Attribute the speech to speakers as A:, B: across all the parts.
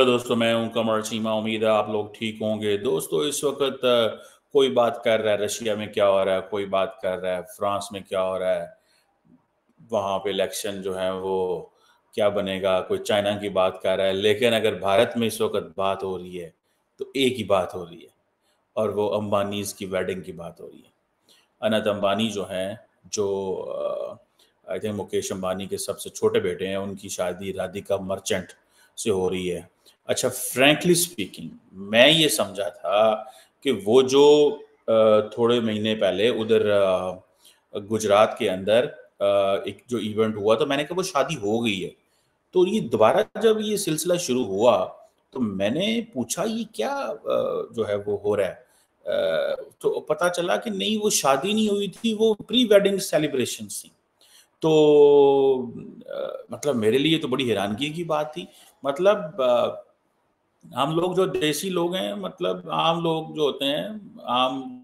A: दोस्तों, मैं हूं कमर चीमा। उम्मीद है आप लोग ठीक होंगे। दोस्तों, इस वक्त कोई बात कर रहा है रशिया में क्या हो रहा है, कोई बात कर रहा है फ्रांस में क्या हो रहा है, वहाँ पे इलेक्शन जो है वो क्या बनेगा, कोई चाइना की बात कर रहा है। लेकिन अगर भारत में इस वक्त बात हो रही है तो एक ही बात हो रही है, और वो अंबानीज की वेडिंग की बात हो रही है। अनंत अंबानी जो हैं, जो आई थिंक मुकेश अंबानी के सबसे छोटे बेटे हैं, उनकी शादी राधिका मर्चेंट से हो रही है। अच्छा, फ्रैंकली स्पीकिंग, मैं ये समझा था कि वो जो थोड़े महीने पहले उधर गुजरात के अंदर एक जो इवेंट हुआ, तो मैंने कहा वो शादी हो गई है। तो ये दोबारा जब ये सिलसिला शुरू हुआ तो मैंने पूछा ये क्या जो है वो हो रहा है। तो पता चला कि नहीं, वो शादी नहीं हुई थी, वो प्री वेडिंग सेलिब्रेशन थी। तो मतलब मेरे लिए तो बड़ी हैरानगी की बात थी। मतलब हम लोग जो देसी लोग हैं, मतलब आम लोग जो होते हैं, आम,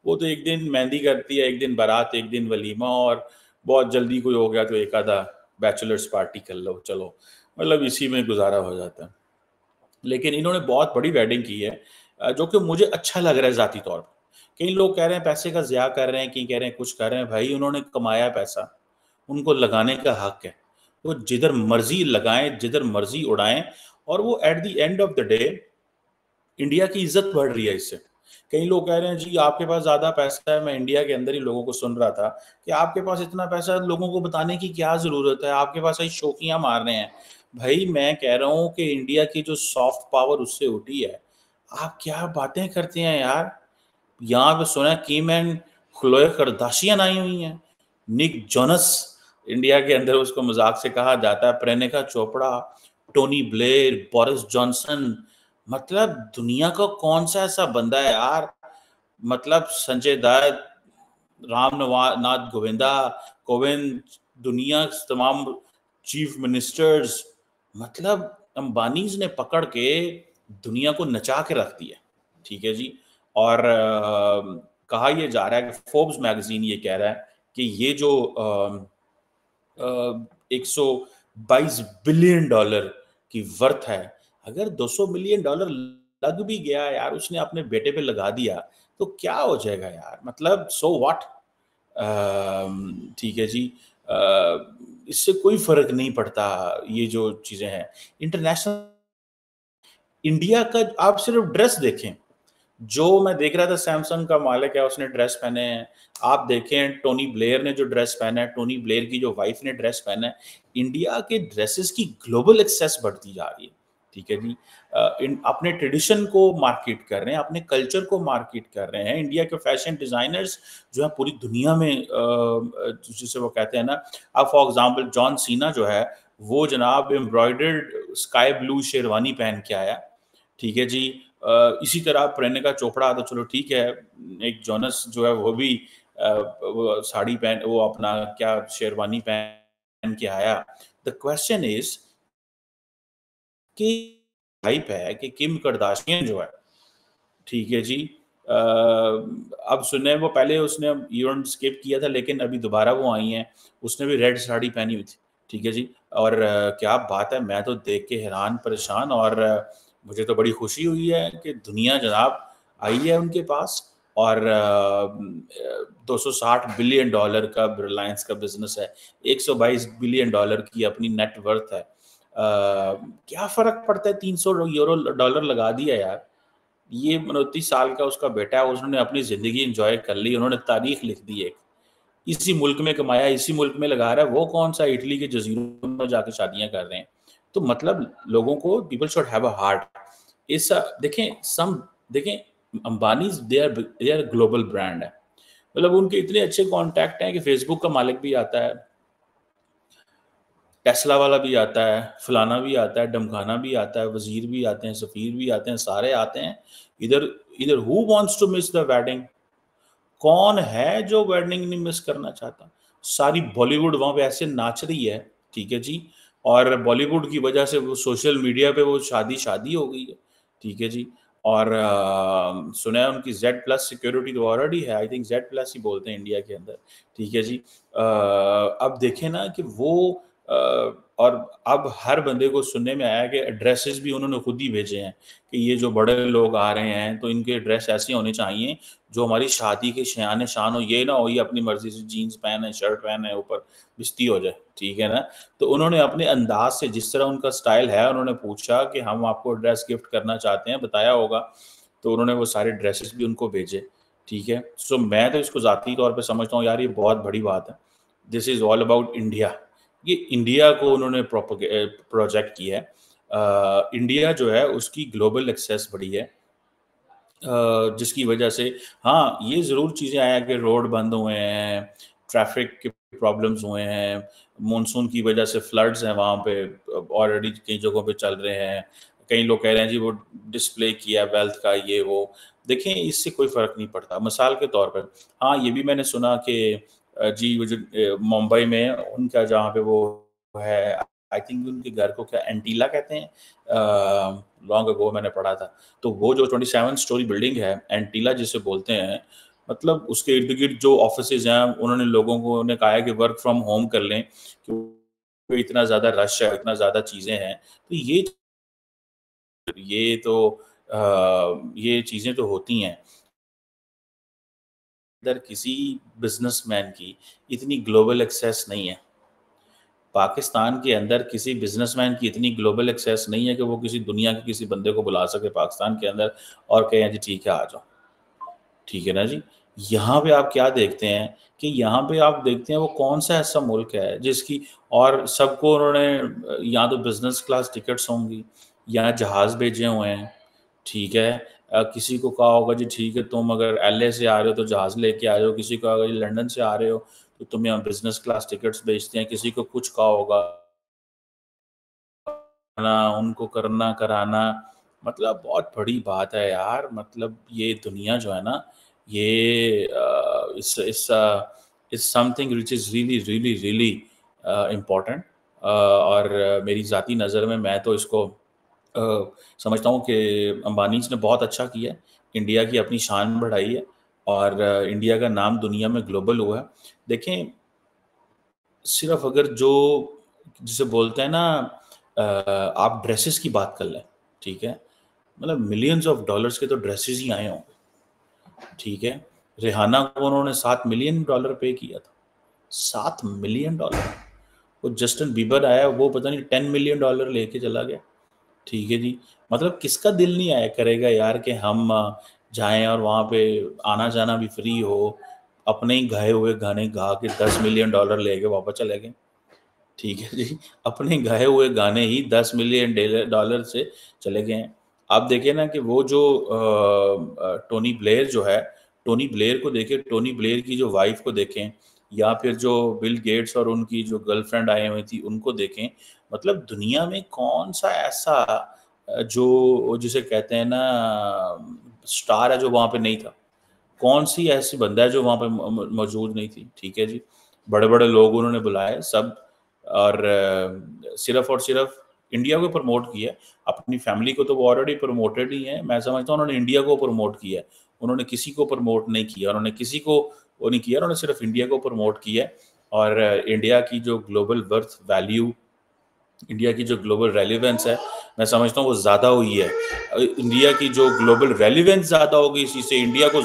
A: वो तो एक दिन मेहंदी करती है, एक दिन बारात, एक दिन वलीमा, और बहुत जल्दी कोई हो गया तो एक आधा बैचलर्स पार्टी कर लो, चलो, मतलब इसी में गुजारा हो जाता है। लेकिन इन्होंने बहुत बड़ी वेडिंग की है, जो कि मुझे अच्छा लग रहा है ज़ाती तौर पर। कई लोग कह रहे हैं पैसे का ज़िया कर रहे हैं, कहीं कह रहे हैं कुछ कर रहे हैं। भाई, उन्होंने कमाया पैसा, उनको लगाने का हक है। वो जिधर मर्जी लगाएं, जिधर मर्जी उड़ाएं, और वो eight the end of the day India की इज्जत बढ़ रही है इससे। कई लोग कह रहे हैं जी आपके पास ज्यादा पैसा है। मैं इंडिया के अंदर ही लोगों को सुन रहा था कि आपके पास इतना पैसा है, लोगों को बताने की क्या जरूरत है, आपके पास ऐसी शौकियां मार रहे हैं। भाई, मैं कह रहा हूं कि इंडिया की जो सॉफ्ट पावर उससे उठी है। आप क्या बातें करते हैं यार। यहाँ पे सुना है किम एंड खलोए करदाशियान आई हुई हैं। निक जोनस, इंडिया के अंदर उसको मजाक से कहा जाता है, Priyanka Chopra, Tony Blair, Boris Johnson. मतलब दुनिया का कौन सा ऐसा बंदा है यार। मतलब संजय दत्त, नाथ गोविंदा, कोविंद, दुनिया के तमाम चीफ मिनिस्टर्स, मतलब अंबानीज ने पकड़ के दुनिया को नचा के रख दिया। ठीक है जी। और कहा यह जा रहा है कि फोर्ब्स मैगजीन ये कह रहा है कि ये जो 122 बिलियन डॉलर की वर्थ है, अगर 200 मिलियन डॉलर लग भी गया यार, उसने अपने बेटे पे लगा दिया, तो क्या हो जाएगा यार। मतलब सो व्हाट। ठीक है जी। इससे कोई फर्क नहीं पड़ता। ये जो चीजें हैं इंटरनेशनल, इंडिया का आप सिर्फ ड्रेस देखें। जो मैं देख रहा था, सैमसंग का मालिक है, उसने ड्रेस पहने हैं। आप देखें टोनी ब्लेयर ने जो ड्रेस पहना है, टोनी ब्लेयर की जो वाइफ ने ड्रेस पहना है। इंडिया के ड्रेसेस की ग्लोबल एक्सेस बढ़ती जा रही है। ठीक है जी। अपने ट्रेडिशन को मार्केट कर रहे हैं, अपने कल्चर को मार्केट कर रहे हैं। इंडिया के फैशन डिजाइनर्स जो है पूरी दुनिया में, जिसे वो कहते हैं ना, अब फॉर एग्जाम्पल जॉन सीना जो है, वो जनाब एम्ब्रॉयडर्ड स्काई ब्लू शेरवानी पहन के आया। ठीक है जी। इसी तरह प्रेरणा चोपड़ा, तो चलो ठीक है, एक जोनस जो है वो भी वो साड़ी पहन, वो अपना क्या शेरवानी पहन के आया। द क्वेश्चन इज कि हाइप है कि किम करदाशियन जो है, ठीक है जी, अब सुने वो पहले उसने इवेंट स्किप किया था, लेकिन अभी दोबारा वो आई हैं। उसने भी रेड साड़ी पहनी हुई थी। ठीक है जी। और क्या बात है, मैं तो देख के हैरान परेशान। और मुझे तो बड़ी खुशी हुई है कि दुनिया जनाब आई है उनके पास। और 260 बिलियन डॉलर का रिलायंस का बिजनेस है, 122 बिलियन डॉलर की अपनी नेट वर्थ है। क्या फर्क पड़ता है, 300 यूरो डॉलर लगा दिया यार। ये 29 साल का उसका बेटा है, उसने अपनी जिंदगी एंजॉय कर ली, उन्होंने तारीख लिख दी है। इसी मुल्क में कमाया, इसी मुल्क में लगा रहा है। वो कौन सा इटली के जजीरों में जाकर शादियां कर रहे हैं। तो मतलब लोगों को, people should have a heart. इस देखें, सम देखें, Ambani they are global brand है। मतलब उनके इतने अच्छे कॉन्टैक्ट हैं कि फेसबुक का मालिक भी आता है, टेस्ला वाला भी आता है, फलाना भी आता है, डमखाना भी आता है, वजीर भी आते हैं, सफीर भी आते हैं, सारे आते हैं। इधर इधर who wants to miss the wedding. कौन है जो वेडिंग नहीं मिस करना चाहता। सारी बॉलीवुड वहां पे ऐसे नाच रही है। ठीक है जी। और बॉलीवुड की वजह से वो सोशल मीडिया पे वो शादी शादी हो गई है। ठीक है जी। और सुना है उनकी Z+ सिक्योरिटी तो ऑलरेडी है, आई थिंक Z+ ही बोलते हैं इंडिया के अंदर। ठीक है जी। अब देखें ना कि वो और अब हर बंदे को सुनने में आया कि एड्रेसेस भी उन्होंने खुद ही भेजे हैं कि ये जो बड़े लोग आ रहे हैं तो इनके एड्रेस ऐसे होने चाहिए जो हमारी शादी के शान शान हो, ये ना हो ये अपनी मर्जी से जीन्स पहने, शर्ट पहने, ऊपर बिस्ती हो जाए, ठीक है ना। तो उन्होंने अपने अंदाज से, जिस तरह उनका स्टाइल है, उन्होंने पूछा कि हम आपको ड्रेस गिफ्ट करना चाहते हैं, बताया होगा, तो उन्होंने वो सारे ड्रेसेस भी उनको भेजे, ठीक है। सो मैं तो इसको ज़ाती तौर पे समझता हूँ यार ये बहुत बड़ी बात है। This is all about India. ये इंडिया को उन्होंने प्रोजेक्ट किया है। इंडिया जो है उसकी ग्लोबल एक्सेस बढ़ी है, जिसकी वजह से हाँ, ये ज़रूर चीज़ें आया कि रोड बंद हुए हैं, ट्रैफ़िक के प्रॉब्लम्स हुए हैं, मानसून की वजह से फ्लड्स हैं वहाँ पे, ऑलरेडी कई जगहों पे चल रहे हैं। कई लोग कह रहे हैं जी वो डिस्प्ले किया वेल्थ का ये वो। देखें इससे कोई फ़र्क नहीं पड़ता। मिसाल के तौर पर हाँ, ये भी मैंने सुना कि जी वो जो मुंबई में उनका जहाँ पे वो है, आई थिंक उनके घर को क्या एंटीला कहते हैं, लॉन्ग अगो मैंने पढ़ा था। तो वो जो 27 स्टोरी बिल्डिंग है, एंटीला जिसे बोलते हैं, मतलब उसके इर्द-गिर्द जो ऑफ़िसेज़ हैं, उन्होंने लोगों को उन्हें कहा है कि वर्क फ्रॉम होम कर लें, क्योंकि इतना ज़्यादा रश है, इतना ज़्यादा चीज़ें हैं। तो ये तो ये चीज़ें तो होती हैं। इधर किसी बिज़नेसमैन की इतनी ग्लोबल एक्सेस नहीं है। पाकिस्तान के अंदर किसी बिज़नेसमैन की इतनी ग्लोबल एक्सेस नहीं है कि वो किसी दुनिया के किसी बंदे को बुला सके पाकिस्तान के अंदर और कहें जी ठीक है आ जाओ। ठीक है ना जी? यहाँ पे आप क्या देखते हैं कि यहाँ पे आप देखते हैं वो कौन-सा ऐसा मुल्क है जिसकी और सबको उन्होंने या तो बिज़नेस क्लास टिकट्स होंगी या जहाज़ भेजे हुए हैं, ठीक है? किसी को कहा होगा जी ठीक है तुम अगर एलए से आ रहे हो तो जहाज़ लेके आ जाओ, किसी को अगर लंदन से आ रहे हो तो तुम्हें हम बिज़नेस क्लास टिकट्स भेजते हैं, किसी को कुछ कहा होगा उनको करना, कराना, मतलब बहुत बड़ी बात है यार। मतलब ये दुनिया जो है ना, ये it's something which is really, really, really important. और मेरी ज़ाती नज़र में मैं तो इसको समझता हूँ कि अंबानीज़ ने बहुत अच्छा किया है, इंडिया की अपनी शान बढ़ाई है और इंडिया का नाम दुनिया में ग्लोबल हुआ है। देखें सिर्फ़ अगर जो जिसे बोलते हैं ना आप ड्रेसेस की बात कर लें, ठीक है? मतलब मिलियंस ऑफ डॉलर्स के तो ड्रेसेस ही आए होंगे, ठीक है? रिहाना को उन्होंने $7 मिलियन पे किया था, $7 मिलियन। वो जस्टिन बीबर आया, वो पता नहीं $10 मिलियन लेके चला गया, ठीक है जी? मतलब किसका दिल नहीं आया करेगा यार कि हम जाएँ और वहाँ पे आना-जाना भी फ्री हो, अपने ही गाए हुए गाने गा के $10 मिलियन लेके वापस चले गए। ठीक है जी। अपने गाए हुए गाने ही $10 मिलियन डॉलर से चले गए हैं। आप देखिए ना कि वो जो टोनी ब्लेयर जो है, टोनी ब्लेयर को देखें, टोनी ब्लेयर की जो वाइफ़ को देखें या फिर जो बिल गेट्स और उनकी जो गर्लफ्रेंड आई हुई थी, उनको देखें। मतलब दुनिया में कौन-सा ऐसा जो जिसे कहते हैं ना स्टार है जो वहाँ पे नहीं था। कौन-सी ऐसी बंदा है जो वहाँ पे मौजूद नहीं थी, ठीक है जी। बड़े-बड़े लोग उन्होंने बुलाए सब और सिर्फ़ और सिर्फ़ इंडिया को प्रमोट किया है। अपनी फ़ैमिली को तो वो ऑलरेडी प्रमोटेड ही हैं। मैं समझता हूँ उन्होंने इंडिया को प्रमोट किया है। उन्होंने किसी को प्रमोट नहीं किया, उन्होंने किसी को वो नहीं किया, उन्होंने सिर्फ़ इंडिया को प्रमोट किया है और इंडिया की जो ग्लोबल वर्थ वैल्यू, इंडिया की जो ग्लोबल रेलेवेंस है, मैं समझता हूँ वो ज़्यादा हुई है। इंडिया की जो ग्लोबल रेलेवेंस ज़्यादा हो गई इसी से इंडिया को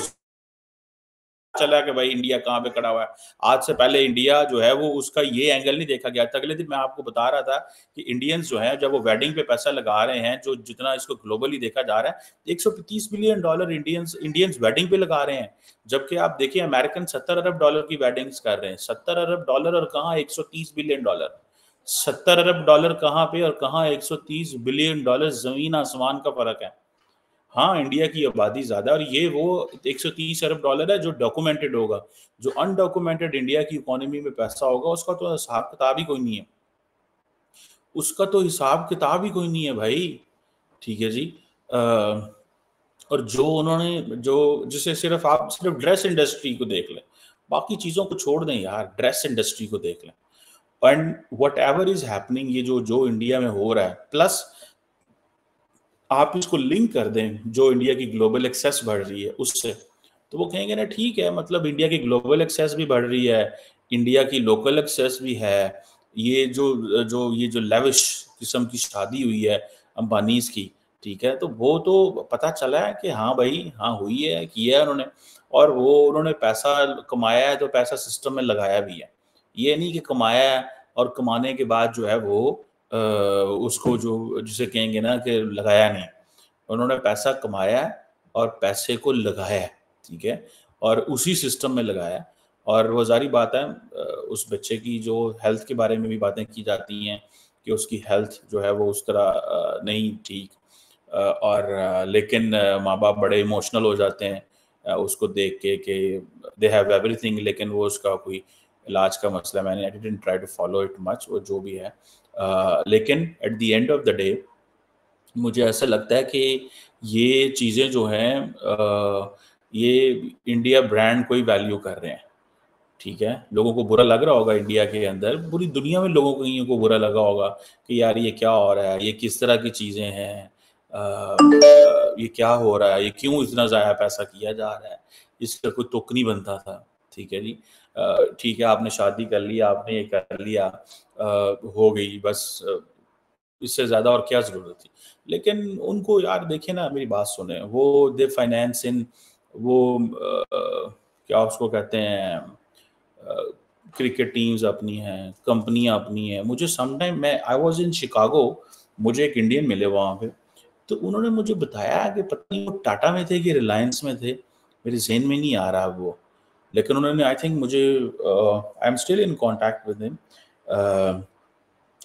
A: चला कि भाई इंडिया कहाँ पे खड़ा हुआ है। आज से पहले इंडिया जो है वो उसका ये एंगल नहीं देखा गया था। अगले दिन मैं आपको बता रहा था कि इंडियंस जो हैं जब वो वेडिंग पे पैसा लगा रहे हैं, जो जितना इसको ग्लोबली देखा जा रहा है, $130 बिलियन इंडियंस इंडियंस वेडिंग पे लगा रहे हैं। जबकि आप देखिए अमेरिकन $70 अरब की वेडिंग्स कर रहे हैं। $70 अरब और कहाँ $130 बिलियन। $70 अरब कहाँ पे और कहाँ $130 बिलियन, ज़मीन आसमान का फ़र्क है। हाँ, इंडिया की आबादी ज़्यादा है और ये वो $130 अरब है जो डॉक्यूमेंटेड होगा। जो अनडॉक्यूमेंटेड इंडिया की इकोनॉमी में पैसा होगा उसका तो हिसाब-किताब ही कोई नहीं है। उसका तो हिसाब-किताब ही कोई नहीं है भाई, ठीक है जी। अ, और जो उन्होंने जो जिसे सिर्फ़ आप सिर्फ़ ड्रेस इंडस्ट्री को देख लें, बाकी चीज़ों को छोड़ दें यार, ड्रेस इंडस्ट्री को देख लें। एंड व्हाटएवर इज़ हैपनिंग ये जो जो इंडिया में हो रहा है प्लस आप इसको लिंक कर दें, जो इंडिया की ग्लोबल एक्सेस बढ़ रही है उससे, तो वो कहेंगे ना ठीक है मतलब इंडिया की ग्लोबल एक्सेस भी बढ़ रही है, इंडिया की लोकल एक्सेस भी है, ये जो लेविश किस्म की शादी हुई है अंबानीज़ की, ठीक है? तो वो तो पता चला है कि हाँ भाई, हाँ हुई है, किया है उन्होंने, और वो उन्होंने पैसा कमाया है तो पैसा सिस्टम में लगाया भी है। ये नहीं कि कमाया है और कमाने के बाद जो है वो उसको जो जिसे कहेंगे ना कि लगाया नहीं। उन्होंने पैसा कमाया है और पैसे को लगाया है, ठीक है? और उसी सिस्टम में लगाया है, और वो ज़ाहिर बात है उस बच्चे की जो हेल्थ के बारे में भी बातें की जाती हैं कि उसकी हेल्थ जो है वो उस तरह नहीं ठीक, लेकिन माँ-बाप बड़े इमोशनल हो जाते हैं उसको देख के कि दे हैव एवरीथिंग, लेकिन वो उसका कोई इलाज का मसला, मैंने I didn't try to follow it much, वो जो भी है। लेकिन at the end of the day मुझे ऐसा लगता है कि ये चीज़ें जो हैं ये इंडिया ब्रांड को ही वैल्यू कर रहे हैं, ठीक है? लोगों को बुरा लग रहा होगा इंडिया के अंदर, पूरी दुनिया में लोगों को बुरा लगा होगा कि यार ये क्या हो रहा है? ये किस तरह की चीज़ें हैं? ये क्या हो रहा है? ये क्यों इतना ज़ाया पैसा किया जा रहा है? इसका कोई तुक नहीं बनता था, ठीक है जी। ठीक है, आपने शादी कर ली, आपने ये कर लिया, हो गई बस, इससे ज़्यादा और क्या ज़रूरत थी? लेकिन उनको यार देखिए ना, मेरी बात सुनें, वो दे फाइनेंस इन वो क्या उसको कहते हैं, क्रिकेट टीम्स अपनी हैं, कंपनियाँ अपनी हैं। मुझे समटाइम मैं आई वाज़ इन शिकागो, मुझे एक इंडियन मिले वहाँ पे, तो उन्होंने मुझे बताया कि पता नहीं वो टाटा में थे कि रिलायंस में थे, मेरे ज़हन में नहीं आ रहा वो। लेकिन उन्होंने आई थिंक मुझे I am still in contact with him.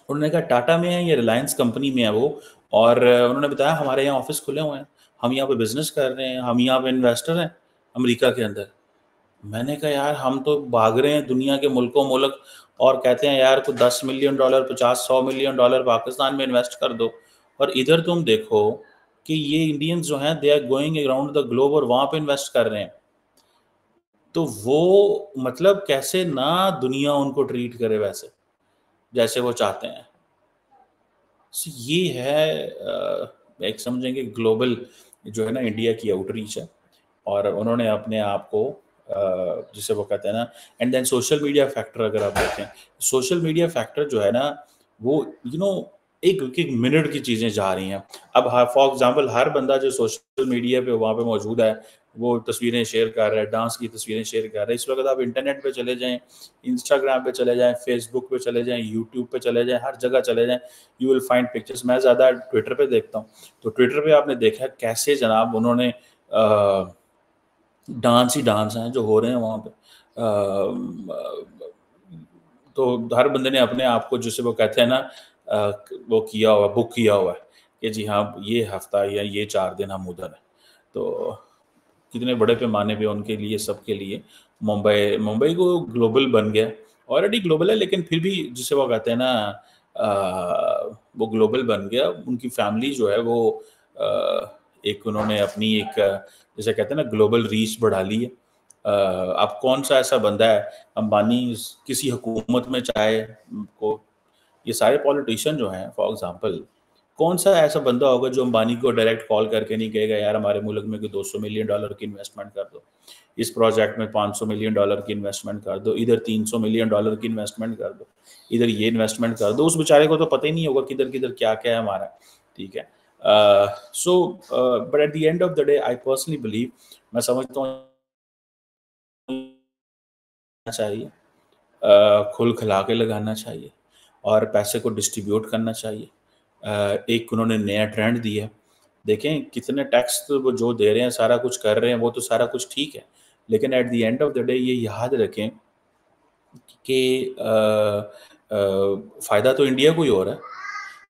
A: उन्होंने कहा टाटा में है या रिलायंस कंपनी में है वो, और उन्होंने बताया हमारे यहाँ ऑफ़िस खुले हुए हैं, हम यहाँ पे बिज़नेस कर रहे हैं, हम यहाँ पे इन्वेस्टर हैं अमेरिका के अंदर। मैंने कहा यार हम तो भाग रहे हैं दुनिया के मुल्कों-मुल्क और कहते हैं यार को $10 मिलियन, 50-100 मिलियन डॉलर पाकिस्तान में इन्वेस्ट कर दो, और इधर तुम देखो कि ये इंडियंस जो हैं they are going around the globe और वहाँ पे इन्वेस्ट कर रहे हैं। तो वो मतलब कैसे ना दुनिया उनको ट्रीट करे वैसे, जैसे वो चाहते हैं। सो ये है एक समझेंगे ग्लोबल जो है ना इंडिया की आउटरीच है, और उन्होंने अपने आप को जिसे वो कहते हैं ना, and then social media factor अगर आप देखें, सोशल मीडिया फैक्टर जो है ना वो एक एक मिनट की चीज़ें जा रही हैं। अब फॉर एग्जांपल हर बंदा जो सोशल मीडिया पे वहाँ पे मौजूद है वो तस्वीरें शेयर कर रहा है, डांस की तस्वीरें शेयर कर रहा है। इस वक्त आप इंटरनेट पे चले जाएं, इंस्टाग्राम पे चले जाएं, फेसबुक पे चले जाएं, यूट्यूब पे चले जाएं, हर जगह चले जाएं, यू विल फाइंड पिक्चर्स। मैं ज़्यादा ट्विटर पे देखता हूँ, तो ट्विटर पे आपने देखा कैसे जनाब उन्होंने डांस ही डांस हैं जो हो रहे हैं वहाँ पे। तो हर बंदे ने अपने आप को जिसे वो कहते हैं ना वो किया हुआ, बुक किया हुआ है कि जी हाँ, ये हफ्ता या ये 4 दिन हम उधर हैं। तो कितने बड़े पैमाने पे उनके लिए, सबके लिए मुंबई मुंबई को ग्लोबल बन गया, ऑलरेडी ग्लोबल है, लेकिन फिर भी जिसे वो कहते हैं ना वो ग्लोबल बन गया। उनकी फैमिली जो है वो एक उन्होंने अपनी एक जिसे कहते हैं ना ग्लोबल रीच बढ़ा ली है। अब कौन सा ऐसा बंदा है अंबानी किसी हुकूमत में चाहे को, ये सारे पॉलिटिशियन जो हैं फॉर एग्जांपल, कौन सा ऐसा बंदा होगा जो अंबानी को डायरेक्ट कॉल करके नहीं कहेगा यार हमारे मुल्क में कोई $200 मिलियन की इन्वेस्टमेंट कर दो, इस प्रोजेक्ट में $500 मिलियन की इन्वेस्टमेंट कर दो, इधर $300 मिलियन की इन्वेस्टमेंट कर दो, इधर ये इन्वेस्टमेंट कर दो। उस बेचारे को तो पता ही नहीं होगा किधर किधर क्या क्या है हमारा, ठीक है। So but at the end of the day I personally believe, मैं समझता हूँ चाहिए, खुल खिला के लगाना चाहिए और पैसे को डिस्ट्रीब्यूट करना चाहिए। एक उन्होंने नया ट्रेंड दिया है, देखें कितने टैक्स तो वो जो दे रहे हैं, सारा कुछ कर रहे हैं, वो तो सारा कुछ ठीक है, लेकिन at the end of the day ये याद रखें कि फ़ायदा तो इंडिया को ही हो रहा है।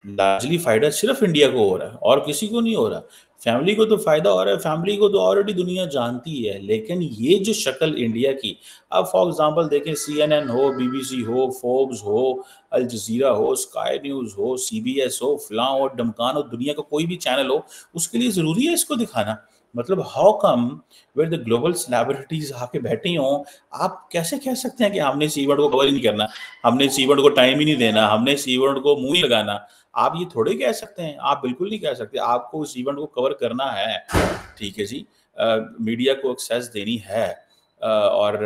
A: लार्जली फ़ायदा सिर्फ इंडिया को हो रहा है और किसी को नहीं हो रहा। फैमिली को तो फ़ायदा हो रहा है, फैमिली को तो ऑलरेडी दुनिया जानती है, लेकिन ये जो शक्ल इंडिया की, अब फॉर एग्ज़ाम्पल देखें सीएनएन हो, बीबीसी हो, फोर्ब्स हो, अल जज़ीरा हो, स्काई न्यूज़ हो, सीबीएस हो, फलाँ हो, ढमकान हो, दुनिया का कोई भी चैनल हो, उसके लिए ज़रूरी है इसको दिखाना? मतलब how come where the global celebrities आके बैठी हों, आप कैसे कह सकते हैं कि हमने इस इवेंट को कवर ही नहीं करना, हमने इस इवेंट को टाइम ही नहीं देना, हमने इस इवेंट को मुँह ही लगाना? आप ये थोड़े कह सकते हैं, आप बिल्कुल नहीं कह सकते, आपको उस इवेंट को कवर करना है, ठीक है जी। मीडिया को एक्सेस देनी है, और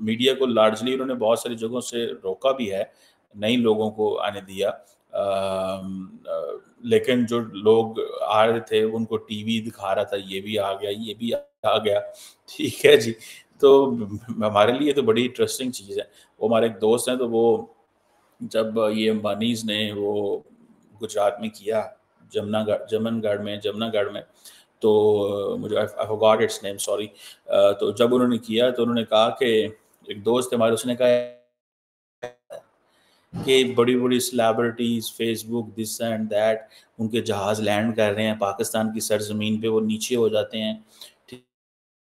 A: मीडिया को लार्जली उन्होंने बहुत सारी जगहों से रोका भी है। नई लोगों को आने दिया। लेकिन जो लोग आ रहे थे उनको टीवी दिखा रहा था, ये भी आ गया, ये भी आ गया, ठीक है जी। तो हमारे लिए तो बड़ी इंटरेस्टिंग चीज़ है। वो हमारे एक दोस्त हैं, तो वो जब ये अंबानीज़ ने वो गुजरात में किया, जमनागढ़ में, तो मुझे I forgot it's name, sorry. तो जब उन्होंने किया तो उन्होंने कहा कि एक दोस्त है हमारे, उसने कहा कि बड़ी-बड़ी celebrities, Facebook, this and that, उनके जहाज़ लैंड कर रहे हैं पाकिस्तान की सरज़मीन पे, वो नीचे हो जाते हैं, ठीक।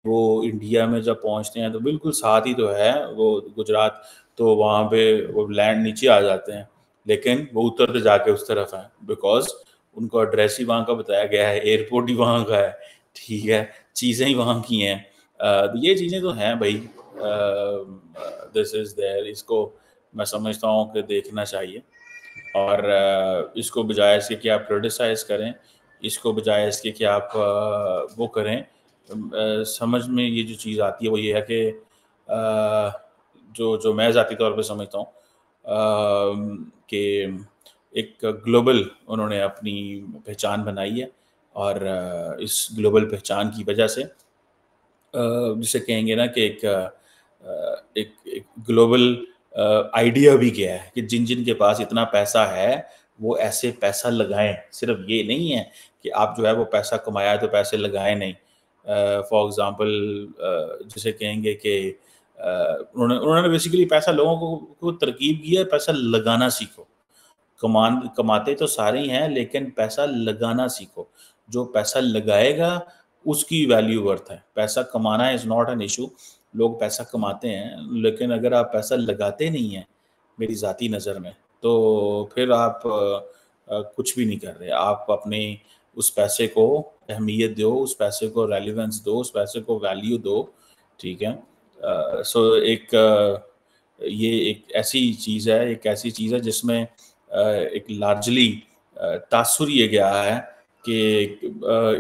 A: वो इंडिया में जब पहुँचते हैं तो बिल्कुल साथ ही तो है वो गुजरात, तो वहाँ पे वो लैंड नीचे आ जाते हैं, लेकिन वो उतरते जाके उस तरफ हैं, बिकॉज़ उनको एड्रेस ही वहाँ का बताया गया है, एयरपोर्ट ही वहाँ का है, ठीक है? चीज़ें ही वहाँ की हैं। तो ये चीज़ें तो हैं भई, दिस इज़ देयर, इसको मैं समझता हूँ कि देखना चाहिए। और इसको बजाय इसके कि आप क्रिटिसाइज़ करें, इसको बजाय इसके कि आप वो करें, समझ में ये जो चीज़ आती है वो ये है कि जो जो मैं ज़ाती तौर पे समझता हूँ कि एक ग्लोबल उन्होंने अपनी पहचान बनाई है, और इस ग्लोबल पहचान की वजह से जिसे कहेंगे ना कि एक ग्लोबल आइडिया भी गया है कि जिन-जिन के पास इतना पैसा है, वो ऐसे पैसा लगाएँ। सिर्फ़ ये नहीं है कि आप जो है वो पैसा कमाया तो पैसे लगाएँ नहीं। फॉर एग्ज़ाम्पल जिसे कहेंगे कि उन्होंने उन्होंने बेसिकली पैसा लोगों को तरकीब की है, पैसा लगाना सीखो। कमाते तो सारे ही हैं, लेकिन पैसा लगाना सीखो। जो पैसा लगाएगा, उसकी वैल्यू वर्थ है। पैसा कमाना इज़ नॉट एन इश्यू, लोग पैसा कमाते हैं, लेकिन अगर आप पैसा लगाते नहीं हैं, मेरी ज़ाती नज़र में, तो फिर आप कुछ भी नहीं कर रहे। आप अपने उस पैसे को अहमियत दो, उस पैसे को रेलेवेंस दो, उस पैसे को वैल्यू दो, ठीक है? सो ये एक ऐसी चीज़ है, एक ऐसी चीज़ है जिसमें एक लार्जली तासुर ये गया है कि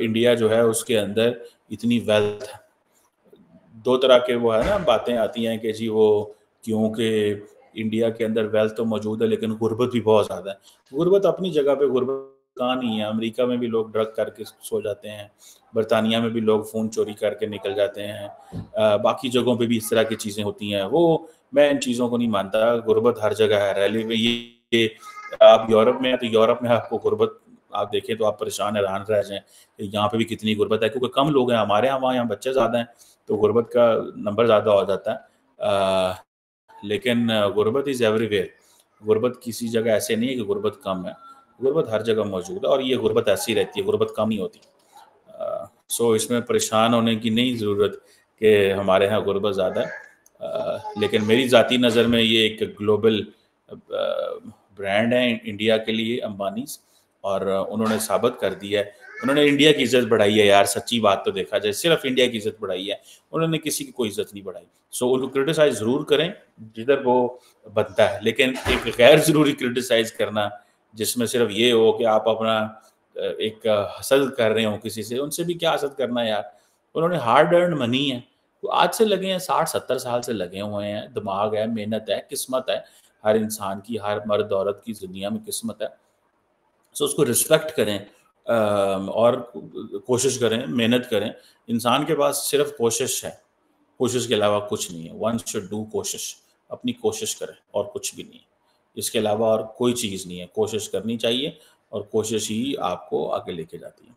A: इंडिया जो है उसके अंदर इतनी वेल्थ है। 2 तरह के वो है ना बातें आती हैं कि जी वो क्योंकि इंडिया के अंदर वेल्थ तो मौजूद है लेकिन गुर्बत भी बहुत ज़्यादा है। गुर्बत अपनी जगह पे गुर्बत कहाँ नहीं है, अमेरिका में भी लोग ड्रग करके सो जाते हैं, बरतानिया में भी लोग फ़ोन चोरी करके निकल जाते हैं। बाकी जगहों पे भी इस तरह की चीज़ें होती हैं। वो मैं इन चीज़ों को नहीं मानता, गुर्बत हर जगह है। रैली में ये आप यूरोप में हैं तो यूरोप में आपको गुर्बत आप देखें तो आप परेशान हैरान रह जाएँ, यहाँ पे भी कितनी गुर्बत है क्योंकि कम लोग हैं, हमारे यहाँ बच्चे ज़्यादा हैं। तो गुर्बत का नंबर ज़्यादा हो जाता है। लेकिन गुर्बत इज़ एवरीवेयर। गुर्बत किसी जगह ऐसे नहीं है कि गुर्बत कम है। गुर्बत हर जगह मौजूद है और ये गुर्बत ऐसी रहती है, गुर्बत कम नहीं होती। सो इसमें परेशान होने की नहीं ज़रूरत कि हमारे यहाँ गुर्बत ज़्यादा है। लेकिन मेरी ज़ाती नज़र में ये एक ग्लोबल ब्रांड है इंडिया के लिए अंबानीज़, और उन्होंने साबित कर दिया है। उन्होंने इंडिया की इज़्ज़त बढ़ाई है यार, सच्ची बात तो देखा जाए, सिर्फ़ इंडिया की इज़्ज़त बढ़ाई है। उन्होंने किसी की कोई इज़्ज़त नहीं बढ़ाई। सो उनको क्रिटिसाइज़ ज़रूर करें, जिधर वो बनता है, लेकिन एक गैर ज़रूरी क्रिटिसाइज़ करना, जिसमें सिर्फ़ ये हो कि आप अपना एक हसद कर रहे हो किसी से, उनसे भी क्या हसद करना है यार। उन्होंने हार्ड अर्न्ड मनी है, वो आज से लगे हैं, 60-70 साल से लगे हुए हैं, दिमाग है, मेहनत है, किस्मत है। हर इंसान की, हर मर्द-औरत की इस दुनिया में किस्मत है। सो उसको रिस्पेक्ट करें, और कोशिश करें, मेहनत करें। इंसान के पास सिर्फ़ कोशिश है, कोशिश के अलावा कुछ नहीं है। वन शुड डू कोशिश, अपनी कोशिश करें और कुछ भी नहीं है। इसके अलावा और कोई चीज़ नहीं है, कोशिश करनी चाहिए और कोशिश ही आपको आगे लेके जाती है।